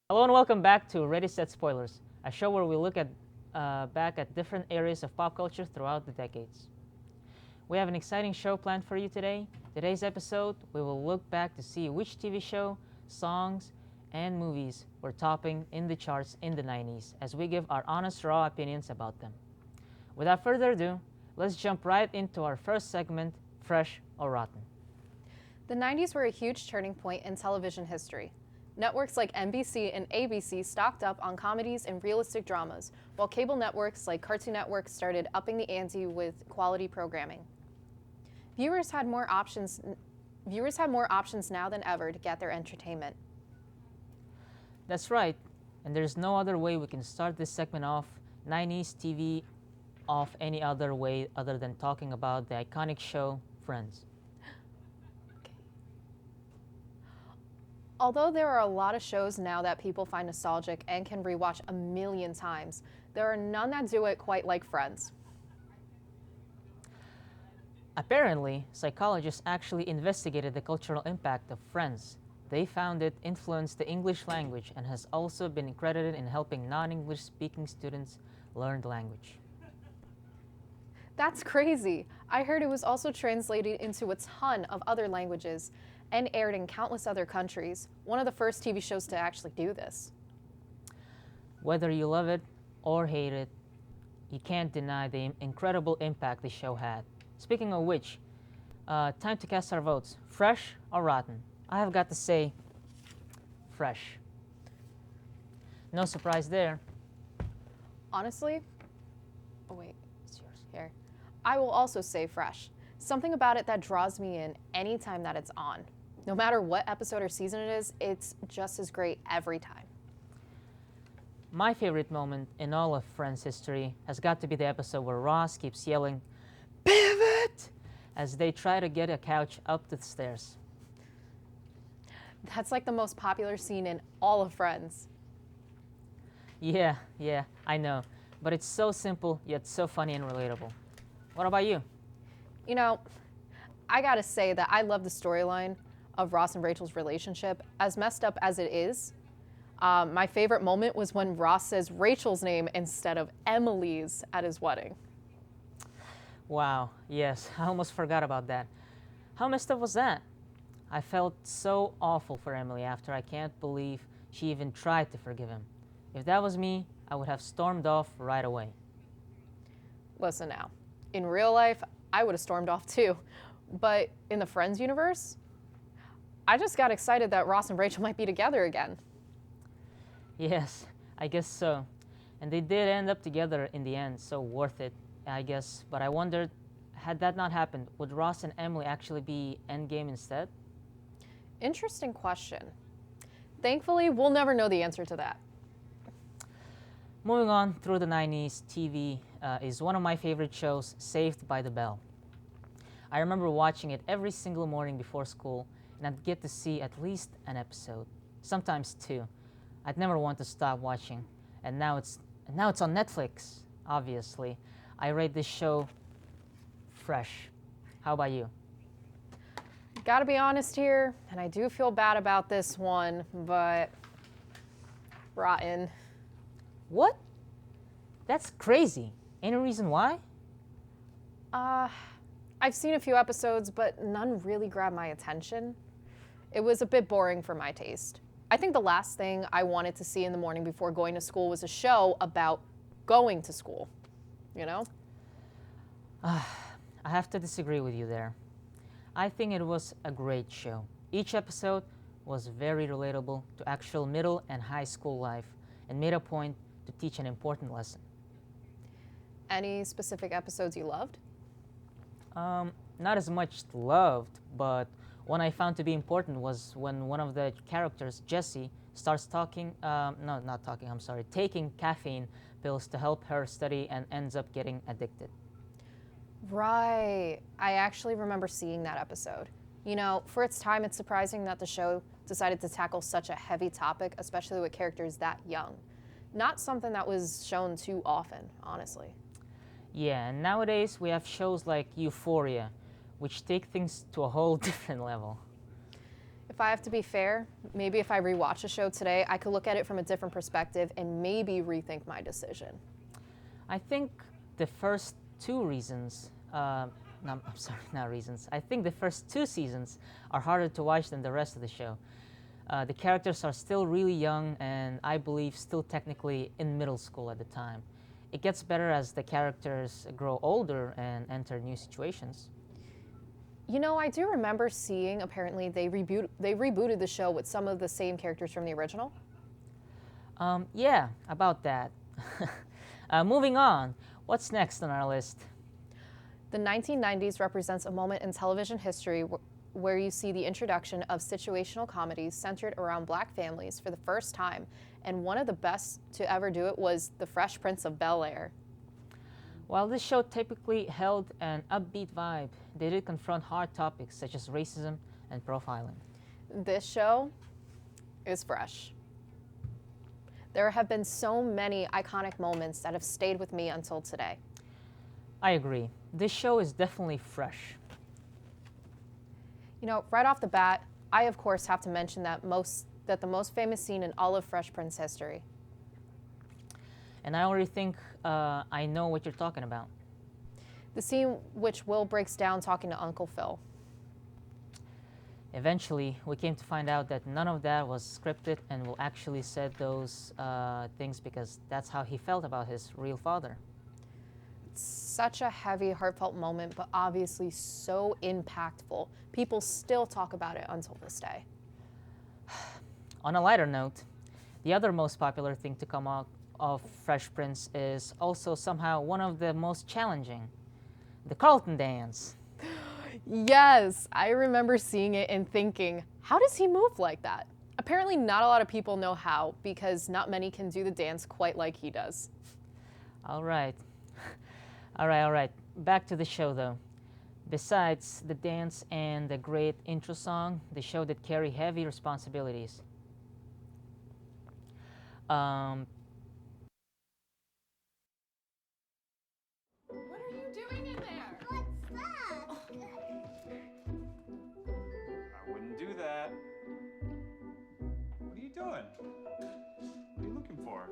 Hello and welcome back to Ready Set Spoilers, a show where we look at back at different areas of pop culture throughout the decades. We have an exciting show planned for you today. Today's episode, we will look back to see which TV show, songs, and movies were topping in the charts in the 90s as we give our honest, raw opinions about them. Without further ado, let's jump right into our first segment, Fresh or Rotten. The 90s were a huge turning point in television history. Networks like NBC and ABC stocked up on comedies and realistic dramas, while cable networks like Cartoon Network started upping the ante with quality programming. Viewers had more options now than ever to get their entertainment. That's right, and there's no other way we can start this segment off 90s TV off any other way other than talking about the iconic show Friends. Although there are a lot of shows now that people find nostalgic and can rewatch a million times, there are none that do it quite like Friends. Apparently, psychologists actually investigated the cultural impact of Friends. They found it influenced the English language and has also been credited in helping non-English speaking students learn the language. That's crazy. I heard it was also translated into a ton of other languages and aired in countless other countries, one of the first TV shows to actually do this. Whether you love it or hate it, you can't deny the incredible impact the show had. Speaking of which, time to cast our votes. Fresh or rotten? I have got to say, fresh. No surprise there. Honestly, oh wait, It's yours. here. I will also say fresh. Something about it that draws me in anytime that it's on. No matter what episode or season it is, it's just as great every time. My favorite moment in all of Friends history has got to be the episode where Ross keeps yelling, "Pivot!" as they try to get a couch up the stairs. That's like the most popular scene in all of Friends. Yeah, I know. But it's so simple, yet so funny and relatable. What about you? You know, I gotta say that I love the storyline of Ross and Rachel's relationship, as messed up as it is. My favorite moment was when Ross says Rachel's name instead of Emily's at his wedding. Wow, yes, I almost forgot about that. How messed up was that? I felt so awful for Emily after. I can't believe she even tried to forgive him. If that was me, I would have stormed off right away. Listen now, in real life, I would have stormed off too. But in the Friends universe, I just got excited that Ross and Rachel might be together again. Yes, I guess so. And they did end up together in the end, so worth it, I guess. But I wondered, had that not happened, would Ross and Emily actually be endgame instead? Interesting question. Thankfully, we'll never know the answer to that. Moving on through the 90s, TV is one of my favorite shows, Saved by the Bell. I remember watching it every single morning before school, and I'd get to see at least an episode, sometimes two. I'd never want to stop watching, and now it's on Netflix. Obviously, I rate this show fresh. How about you? Gotta be honest here, and I do feel bad about this one, but rotten. What? That's crazy. Any reason why? I've seen a few episodes, but none really grabbed my attention. It was a bit boring for my taste. I think the last thing I wanted to see in the morning before going to school was a show about going to school, you know? I have to disagree with you there. I think it was a great show. Each episode was very relatable to actual middle and high school life and made a point to teach an important lesson. Any specific episodes you loved? Not as much loved, but one I found to be important was when one of the characters, Jesse, starts taking caffeine pills to help her study and ends up getting addicted. Right. I actually remember seeing that episode. You know, for its time, it's surprising that the show decided to tackle such a heavy topic, especially with characters that young. Not something that was shown too often, honestly. Yeah, and nowadays we have shows like Euphoria, which take things to a whole different level. If I have to be fair, maybe if I rewatch the show today, I could look at it from a different perspective and maybe rethink my decision. I think the first two reasons, no, I'm sorry, not reasons. I think the first two seasons are harder to watch than the rest of the show. The characters are still really young and I believe still technically in middle school at the time. It gets better as the characters grow older and enter new situations. You know, I do remember seeing apparently they rebooted the show with some of the same characters from the original. Yeah, about that. Moving on, what's next on our list? The 1990s represents a moment in television history where you see the introduction of situational comedies centered around Black families for the first time, and one of the best to ever do it was The Fresh Prince of Bel-Air. While this show typically held an upbeat vibe, they did confront hard topics such as racism and profiling. This show is fresh. There have been so many iconic moments that have stayed with me until today. I agree. This show is definitely fresh. You know, right off the bat, I of course have to mention that the most famous scene in all of Fresh Prince history. And I already think I know what you're talking about. The scene which Will breaks down talking to Uncle Phil. Eventually, we came to find out that none of that was scripted and Will actually said those things because that's how he felt about his real father. It's such a heavy, heartfelt moment, but obviously so impactful. People still talk about it until this day. On a lighter note, the other most popular thing to come out of Fresh Prince is also somehow one of the most challenging, the Carlton Dance. Yes, I remember seeing it and thinking, how does he move like that? Apparently not a lot of people know how because not many can do the dance quite like he does. All right. All right. Back to the show though. Besides the dance and the great intro song, the show did carry heavy responsibilities. What are you doing in there? What's that? I wouldn't do that. What are you doing? What are you looking for?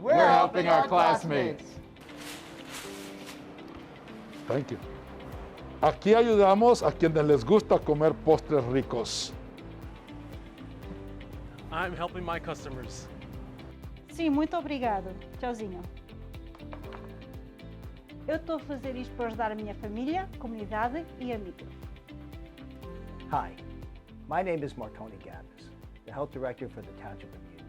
We're helping our classmates. Thank you. Aquí ayudamos a quienes les gusta comer postres ricos. I'm helping my customers. Sim, muito obrigado. Tchauzinho. Eu estou a fazer isto para ajudar a minha família, comunidade e amigos. Hi, my name is Marconi Gavis, the Health Director for the Township of Union.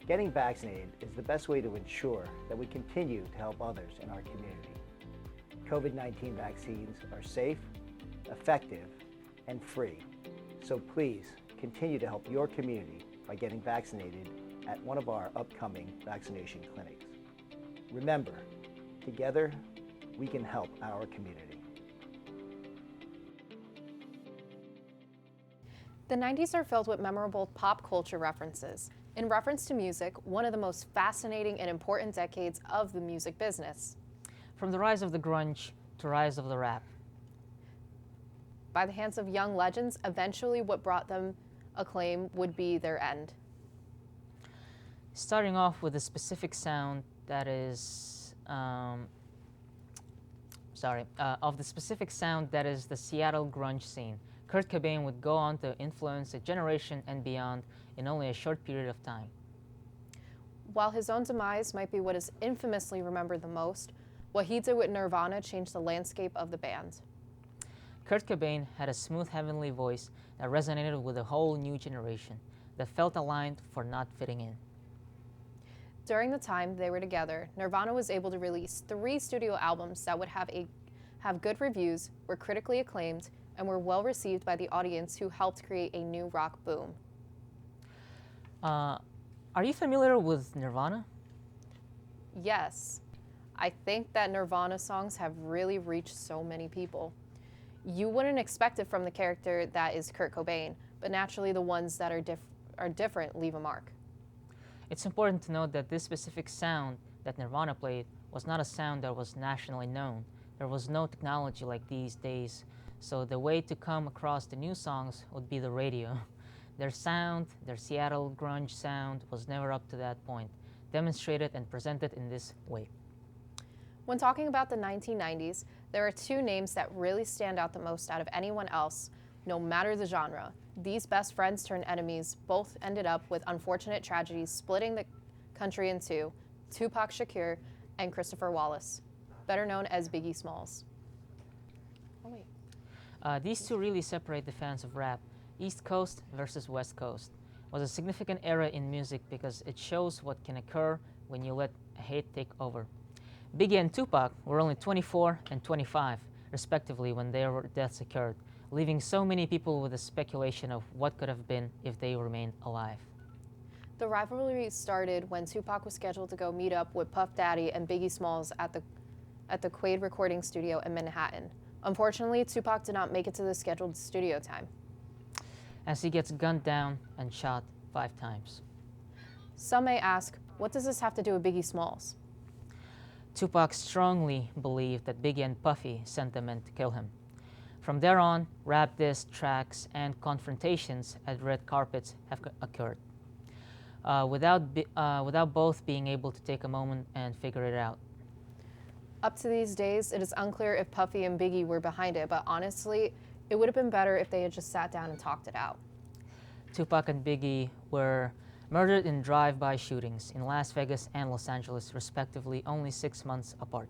Getting vaccinated is the best way to ensure that we continue to help others in our community. COVID-19 vaccines are safe, effective, and free. So please continue to help your community by getting vaccinated at one of our upcoming vaccination clinics. Remember, together we can help our community. The 90s are filled with memorable pop culture references. In reference to music, one of the most fascinating and important decades of the music business. From the rise of the grunge to rise of the rap. By the hands of young legends, eventually what brought them acclaim would be their end. Starting off with a specific sound that is, of the specific sound that is the Seattle grunge scene. Kurt Cobain would go on to influence a generation and beyond in only a short period of time. While his own demise might be what is infamously remembered the most, what he did with Nirvana changed the landscape of the band. Kurt Cobain had a smooth, heavenly voice that resonated with a whole new generation that felt aligned for not fitting in. During the time they were together, Nirvana was able to release 3 studio albums that would have good reviews, were critically acclaimed, and were well received by the audience who helped create a new rock boom. Are you familiar with Nirvana? Yes, I think that Nirvana songs have really reached so many people. You wouldn't expect it from the character that is Kurt Cobain, but naturally the ones that are different leave a mark. It's important to note that this specific sound that Nirvana played was not a sound that was nationally known. There was no technology like these days, so the way to come across the new songs would be the radio. Their sound, their Seattle grunge sound, was never up to that point, demonstrated and presented in this way. When talking about the 1990s, there are two names that really stand out the most out of anyone else, no matter the genre. These best friends turned enemies both ended up with unfortunate tragedies splitting the country in two, Tupac Shakur and Christopher Wallace, better known as Biggie Smalls. Oh, wait. These two really separate the fans of rap. East Coast versus West Coast was a significant era in music because it shows what can occur when you let hate take over. Biggie and Tupac were only 24 and 25, respectively, when their deaths occurred, leaving so many people with a speculation of what could have been if they remained alive. The rivalry started when Tupac was scheduled to go meet up with Puff Daddy and Biggie Smalls at the Quaid recording studio in Manhattan. Unfortunately, Tupac did not make it to the scheduled studio time, as he gets gunned down and shot 5 times. Some may ask, what does this have to do with Biggie Smalls? Tupac strongly believed that Biggie and Puffy sent the men to kill him. From there on, rap diss tracks and confrontations at red carpets have occurred, without both being able to take a moment and figure it out. Up to these days, it is unclear if Puffy and Biggie were behind it, but honestly, it would have been better if they had just sat down and talked it out. Tupac and Biggie were murdered in drive-by shootings in Las Vegas and Los Angeles, respectively, only 6 months apart.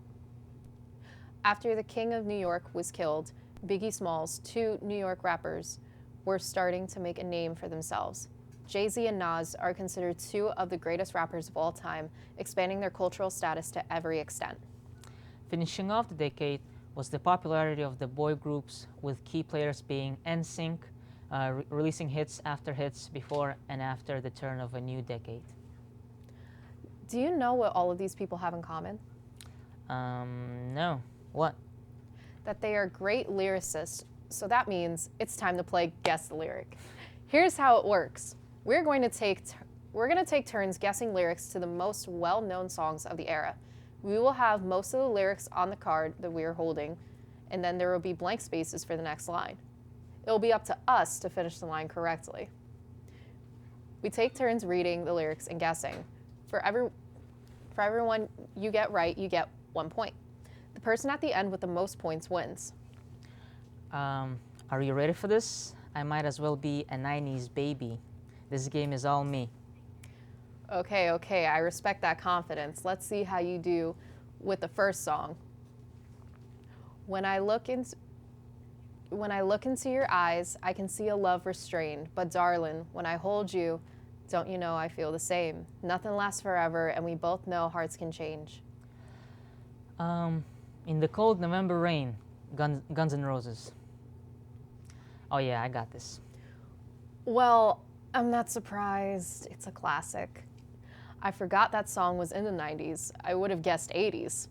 After the King of New York was killed, Biggie Smalls, two New York rappers, were starting to make a name for themselves. Jay-Z and Nas are considered two of the greatest rappers of all time, expanding their cultural status to every extent. Finishing off the decade was the popularity of the boy groups, with key players being NSYNC, releasing hits after hits before and after the turn of a new decade. Do you know what all of these people have in common? No. What? That they are great lyricists, so that means it's time to play Guess the Lyric. Here's how it works. We're going to take turns guessing lyrics to the most well-known songs of the era. We will have most of the lyrics on the card that we are holding, and then there will be blank spaces for the next line. It will be up to us to finish the line correctly. We take turns reading the lyrics and guessing. For everyone you get right, you get 1 point. The person at the end with the most points wins. Are you ready for this? I might as well be a 90s baby. This game is all me. Okay, I respect that confidence. Let's see how you do with the first song. When I look into your eyes, I can see a love restrained. But darling, when I hold you, don't you know I feel the same? Nothing lasts forever, and we both know hearts can change. In the cold November rain, Guns N' Roses. Oh yeah, I got this. Well, I'm not surprised. It's a classic. I forgot that song was in the 90s. I would have guessed 80s.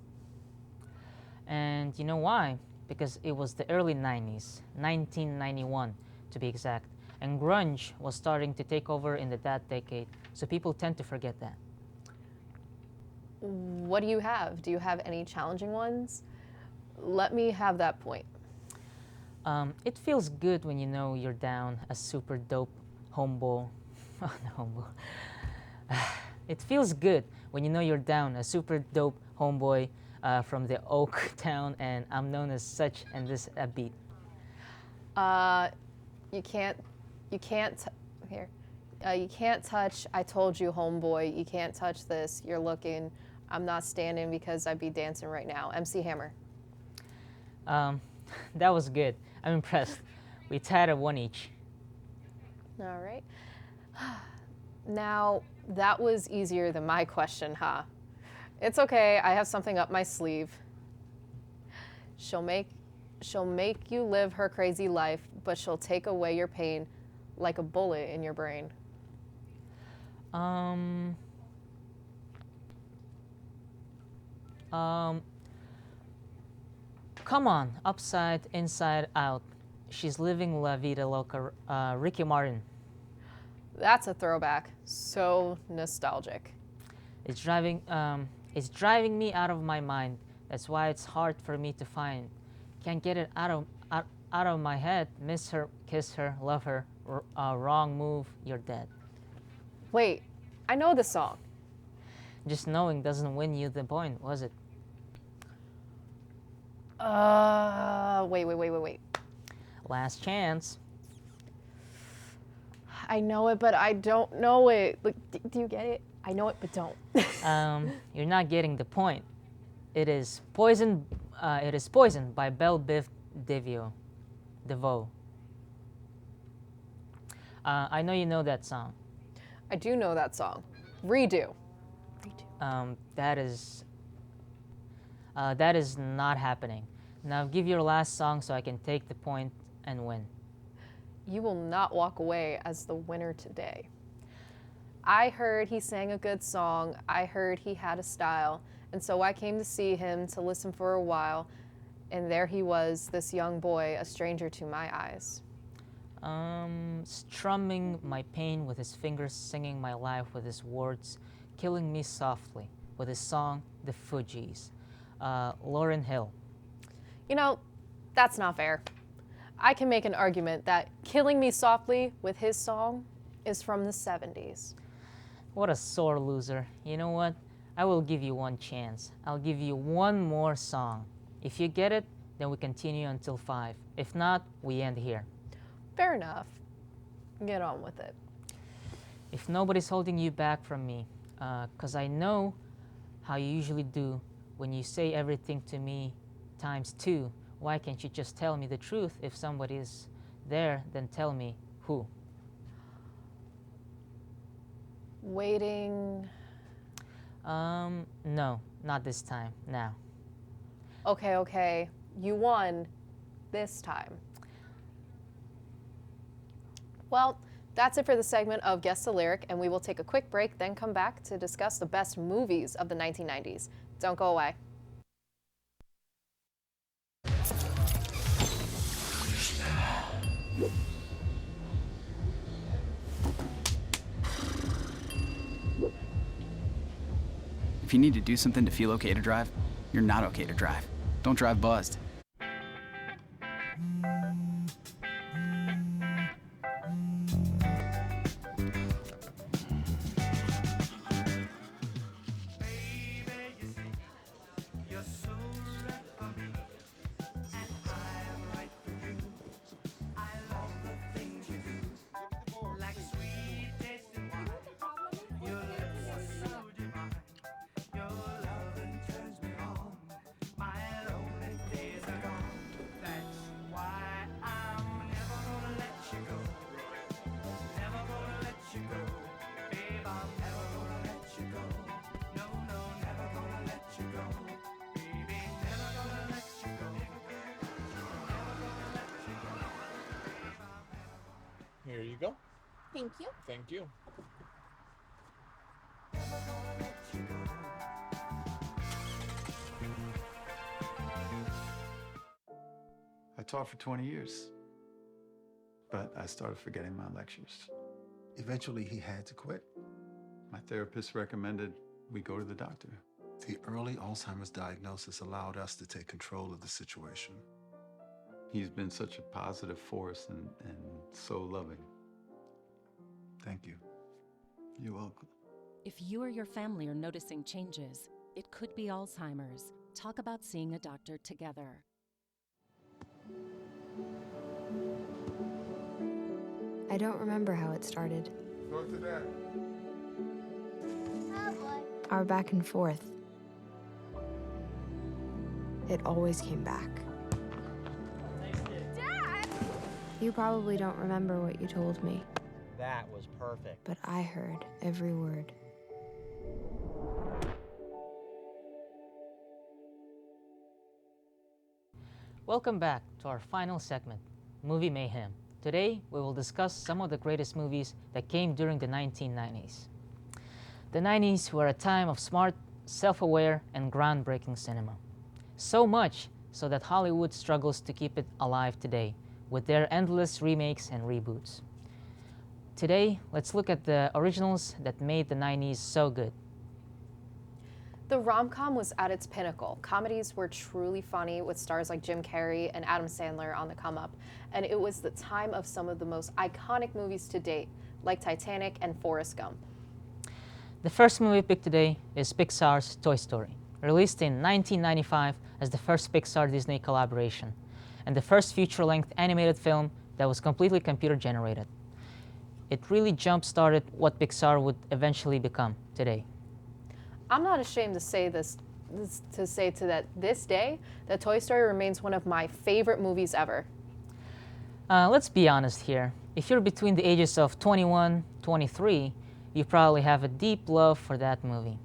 And you know why? Because it was the early 90s, 1991 to be exact, and grunge was starting to take over in that decade, so people tend to forget that. What do you have? Do you have any challenging ones? Let me have that point. It feels good when you know you're down a super dope homeboy. It feels good when you know you're down a super dope homeboy from the Oak Town, and I'm known as such, and this a beat. You can't touch, I told you, homeboy. You can't touch this. You're looking. I'm not standing because I'd be dancing right now. MC Hammer. That was good. I'm impressed. We tied at 1 each. All right. Now, that was easier than my question, huh? It's okay. I have something up my sleeve. She'll make you live her crazy life, but she'll take away your pain like a bullet in your brain. Um, Come on, Upside, Inside Out. She's living La Vida Loca, Ricky Martin. That's a throwback. So nostalgic. It's driving me out of my mind. That's why it's hard for me to find. Can't get it out of my head. Miss her, kiss her, love her. Wrong move, you're dead. Wait, I know the song. Just knowing doesn't win you the point, was it? Wait. Last chance. I know it, but I don't know it. Like, do you get it? I know it, but don't. You're not getting the point. It is Poison. It is Poison by Belle Biv DeVoe. I know you know that song. I do know that song. Redo. That is not happening. Now give your last song so I can take the point and win. You will not walk away as the winner today. I heard he sang a good song. I heard he had a style. And so I came to see him to listen for a while. And there he was, this young boy, a stranger to my eyes. Strumming my pain with his fingers, singing my life with his words, killing me softly with his song, The Fugees. Lauryn Hill. You know, that's not fair. I can make an argument that Killing Me Softly with his song is from the 70s. What a sore loser. You know what? I will give you one chance. I'll give you one more song. If you get it, then we continue until 5. If not, we end here. Fair enough. Get on with it. If nobody's holding you back from me, 'cause I know how you usually do when you say everything to me times 2, why can't you just tell me the truth? If somebody's there, then tell me who. Waiting. No, not this time. Now. Okay. You won this time. Well, that's it for the segment of Guess the Lyric, and we will take a quick break, then come back to discuss the best movies of the 1990s. Don't go away. If you need to do something to feel okay to drive, you're not okay to drive. Don't drive buzzed. Here you go. Thank you. Thank you. I taught for 20 years, but I started forgetting my lectures. Eventually, he had to quit. My therapist recommended we go to the doctor. The early Alzheimer's diagnosis allowed us to take control of the situation. He's been such a positive force and so loving. Thank you. You're welcome. If you or your family are noticing changes, it could be Alzheimer's. Talk about seeing a doctor together. I don't remember how it started. Talk to Dad. Our back and forth. It always came back. Dad! You probably don't remember what you told me, That was perfect. but I heard every word. Welcome back to our final segment, Movie Mayhem. Today, we will discuss some of the greatest movies that came during the 1990s. The 90s were a time of smart self-aware, and groundbreaking cinema. So much so that Hollywood struggles to keep it alive today with their endless remakes and reboots. Today, let's look at the originals that made the 90s so good. The rom-com was at its pinnacle. Comedies were truly funny with stars like Jim Carrey and Adam Sandler on the come-up, and it was the time of some of the most iconic movies to date, like Titanic and Forrest Gump. The first movie picked today is Pixar's Toy Story, released in 1995 as the first Pixar-Disney collaboration, and the first feature-length animated film that was completely computer-generated. It really jump-started what Pixar would eventually become today. I'm not ashamed to say this day that Toy Story remains one of my favorite movies ever. Let's be honest here. If you're between the ages of 21, 23, you probably have a deep love for that movie.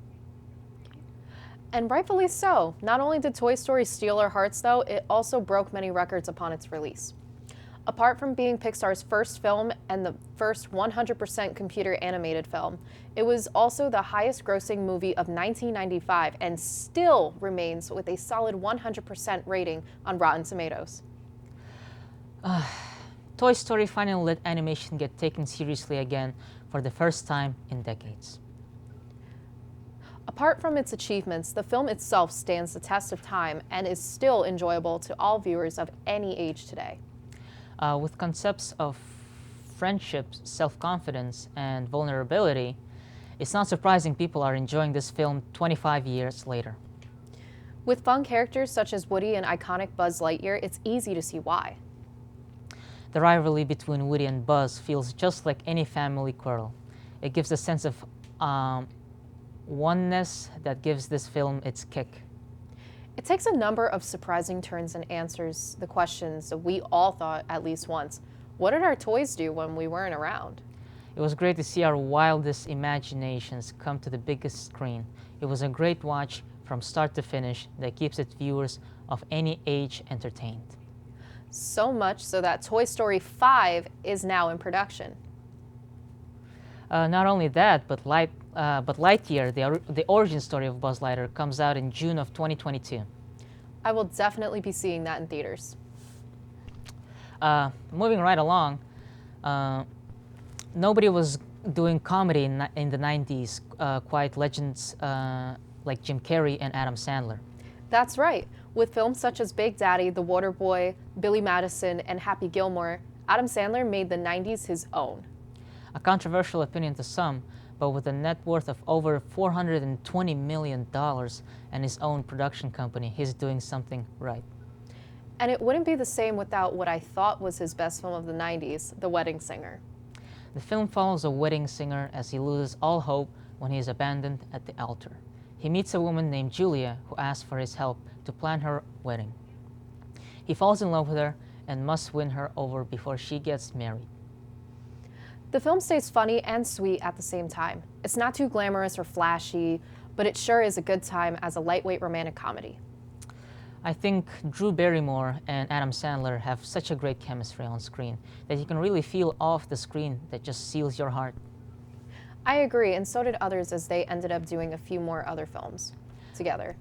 And rightfully so. Not only did Toy Story steal our hearts, though, it also broke many records upon its release. Apart from being Pixar's first film and the first 100% computer animated film, it was also the highest grossing movie of 1995 and still remains with a solid 100% rating on Rotten Tomatoes. Toy Story finally let animation get taken seriously again for the first time in decades. Apart from its achievements, the film itself stands the test of time and is still enjoyable to all viewers of any age today. With concepts of friendship, self-confidence, and vulnerability, it's not surprising people are enjoying this film 25 years later. With fun characters such as Woody and iconic Buzz Lightyear, it's easy to see why. The rivalry between Woody and Buzz feels just like any family quarrel. It gives a sense of oneness that gives this film its kick. It takes a number of surprising turns and answers the questions that we all thought at least once. What did our toys do when we weren't around? It was great to see our wildest imaginations come to the biggest screen. It was a great watch from start to finish that keeps its viewers of any age entertained. So much so that Toy Story 5 is now in production. Not only that, but Lightyear, the origin story of Buzz Lightyear, comes out in June of 2022. I will definitely be seeing that in theaters. Moving right along, nobody was doing comedy in the 90s, quite legends like Jim Carrey and Adam Sandler. That's right. With films such as Big Daddy, The Waterboy, Billy Madison, and Happy Gilmore, Adam Sandler made the 90s his own. A controversial opinion to some, but with a net worth of over $420 million and his own production company, he's doing something right. And it wouldn't be the same without what I thought was his best film of the 90s, The Wedding Singer. The film follows a wedding singer as he loses all hope when he is abandoned at the altar. He meets a woman named Julia who asks for his help to plan her wedding. He falls in love with her and must win her over before she gets married. The film stays funny and sweet at the same time. It's not too glamorous or flashy, but it sure is a good time as a lightweight romantic comedy. I think Drew Barrymore and Adam Sandler have such a great chemistry on screen that you can really feel off the screen that just seals your heart. I agree, and so did others as they ended up doing a few more other films together.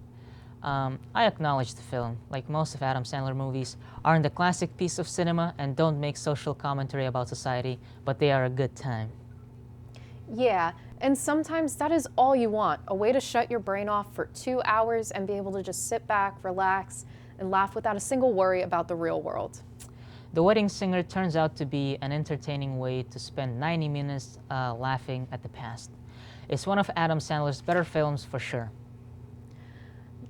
I acknowledge the film, like most of Adam Sandler movies, aren't a classic piece of cinema and don't make social commentary about society, but they are a good time. Yeah, and sometimes that is all you want, a way to shut your brain off for 2 hours and be able to just sit back, relax, and laugh without a single worry about the real world. The Wedding Singer turns out to be an entertaining way to spend 90 minutes laughing at the past. It's one of Adam Sandler's better films for sure.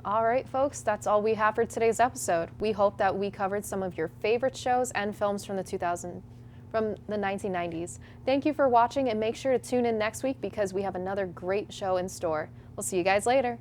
All right, folks, that's all we have for today's episode. We hope that we covered some of your favorite shows and films from the 1990s. Thank you for watching, and make sure to tune in next week because we have another great show in store. We'll see you guys later.